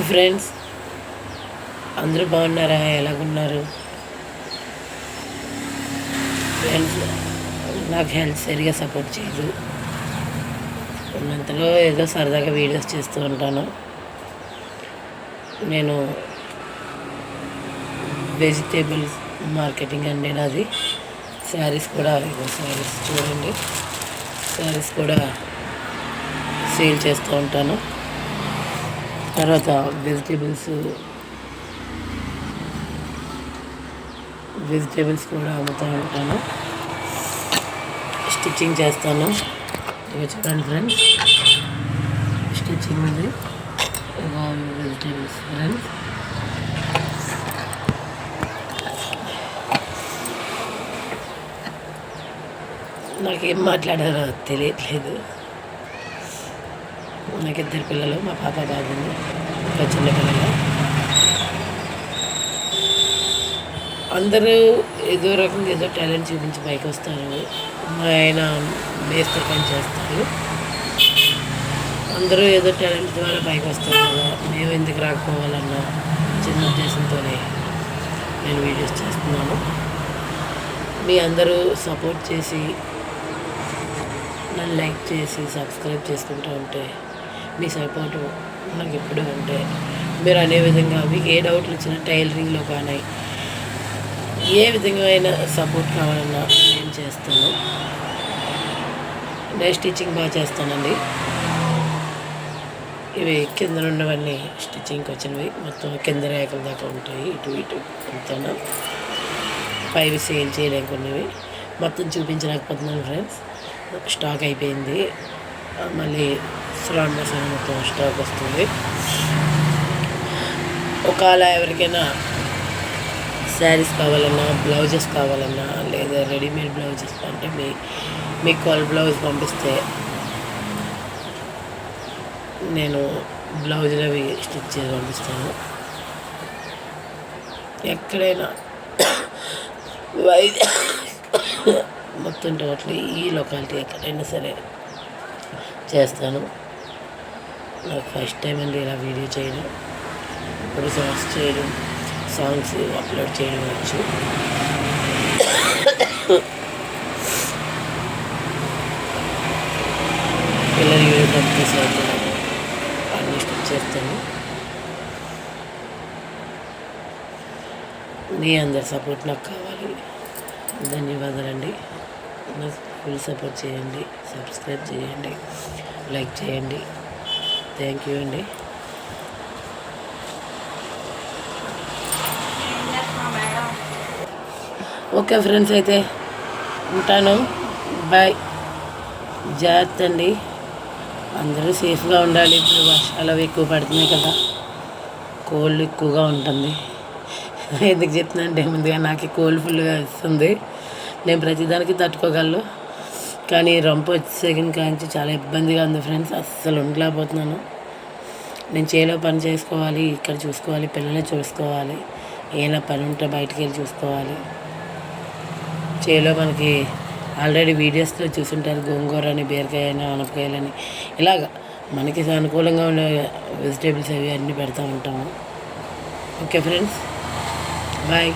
Friends, అందరూ బాగున్నారా? ఎలాగున్నారు friends? నాకు హెల్త్ సరిగా సపోర్ట్ చేయదు. ఉన్నంతలో ఏదో సరదాగా వీడియోస్ చేస్తూ ఉంటాను. నేను వెజిటేబుల్స్ మార్కెటింగ్ అండి నాది. శారీస్ కూడా శారీస్ చూడండి, శారీస్ కూడా సేల్ చేస్తూ ఉంటాను. తర్వాత వెజిటేబుల్స్ కూడా అమ్ముతూ ఉంటాను. స్టిచ్చింగ్ చేస్తాను. ఇక చూడండి ఫ్రెండ్స్, స్టిచ్చింగ్ ఉంది. వెజిటేబుల్స్ ఫ్రెండ్స్, నాకేం మాట్లాడారో తెలియట్లేదు. నాకు ఇద్దరు పిల్లలు, మా పాప బాగుంది, ఇంకా చిన్న పిల్లలు. అందరూ ఏదో రకంగా ఏదో టాలెంట్ చూపించి పైకి వస్తారు. మా ఆయన మేస్త్రి పని చేస్తారు. అందరూ ఏదో టాలెంట్ ద్వారా పైకి వస్తారు కదా, మేము ఎందుకు రాకపోవాలన్న చిన్న ఉద్దేశంతోనే నేను వీడియోస్ చేస్తున్నాను. మీ అందరూ సపోర్ట్ చేసి నన్ను లైక్ చేసి సబ్స్క్రైబ్ చేసుకుంటూ ఉంటే, మీ సపోర్టు నాకు ఎప్పుడూ ఉంటే, మీరు అనే విధంగా మీకు ఏ డౌట్లు వచ్చినా టైలరింగ్లో కానీ ఏ విధమైన సపోర్ట్ కావాలన్నా నేను చేస్తాను. నేను స్టిచ్చింగ్ బాగా చేస్తానండి. ఇవి కింద ఉన్నవన్నీ స్టిచ్చింగ్కి వచ్చినవి, మొత్తం కింద రేఖల దాకా ఉంటాయి. ఇటు ఇటు అంతాను పైవి సేల్ చేయలేకున్నవి మొత్తం చూపించలేకపోతున్నాను ఫ్రెండ్స్. స్టాక్ అయిపోయింది. మళ్ళీ శ్రావణ మాసం మొత్తం స్టాక్ వస్తుంది. ఒకవేళ ఎవరికైనా శారీస్ కావాలన్నా, బ్లౌజెస్ కావాలన్నా, లేదా రెడీమేడ్ బ్లౌజెస్ అంటే మీకు కాల్ బ్లౌజ్ పంపిస్తే నేను బ్లౌజులు అవి స్టిచ్ చేసి పంపిస్తాను. ఎక్కడైనా మొత్తం టోటలీ ఈ లొకాలిటీ ఎక్కడైనా సరే చేస్తాను. నాకు ఫస్ట్ టైం అండి ఇలా వీడియో చేయడం. ఇప్పుడు సాంగ్స్ చేయడం, సాంగ్స్ అప్లోడ్ చేయడం వచ్చు. పిల్లలు యూట్యూబ్ తీసేస్తాను, అన్ని స్టిచ్ చేస్తాను. మీ అందరి సపోర్ట్ నాకు కావాలి. ధన్యవాదాలండి. ఫుల్ సపోర్ట్ చేయండి, సబ్స్క్రైబ్ చేయండి, లైక్ చేయండి. థ్యాంక్ యూ అండి. ఓకే ఫ్రెండ్స్, అయితే ఉంటాను. బాయ్. జాగ్రత్త అండి, అందరూ సేఫ్గా ఉండాలి. ఇప్పుడు వర్షాలు అవి ఎక్కువ పడుతున్నాయి కదా, కోల్డ్ ఎక్కువగా ఉంటుంది. ఎందుకు చెప్తున్నా అంటే, ముందుగా నాకు కోల్డ్ ఫుల్గా వస్తుంది. నేను ప్రతిదానికి తట్టుకోగలను, కానీ రొంప వచ్చేసరికి కాంచి చాలా ఇబ్బందిగా ఉంది ఫ్రెండ్స్. అస్సలు ఉండలేకపోతున్నాను. నేను చేలో పని చేసుకోవాలి, ఇక్కడ చూసుకోవాలి, పిల్లల్ని చూసుకోవాలి, ఏమైనా పని ఉంటే బయటికి వెళ్ళి చూసుకోవాలి. చేలో మనకి ఆల్రెడీ వీడియోస్లో చూసుంటారు, గోంగూర అని, బీరకాయ అని, ఆనపకాయలని, ఇలాగ మనకి అనుకూలంగా ఉండే వెజిటేబుల్స్ అవి అన్నీ పెడతా ఉంటాము. Okay friends, bye.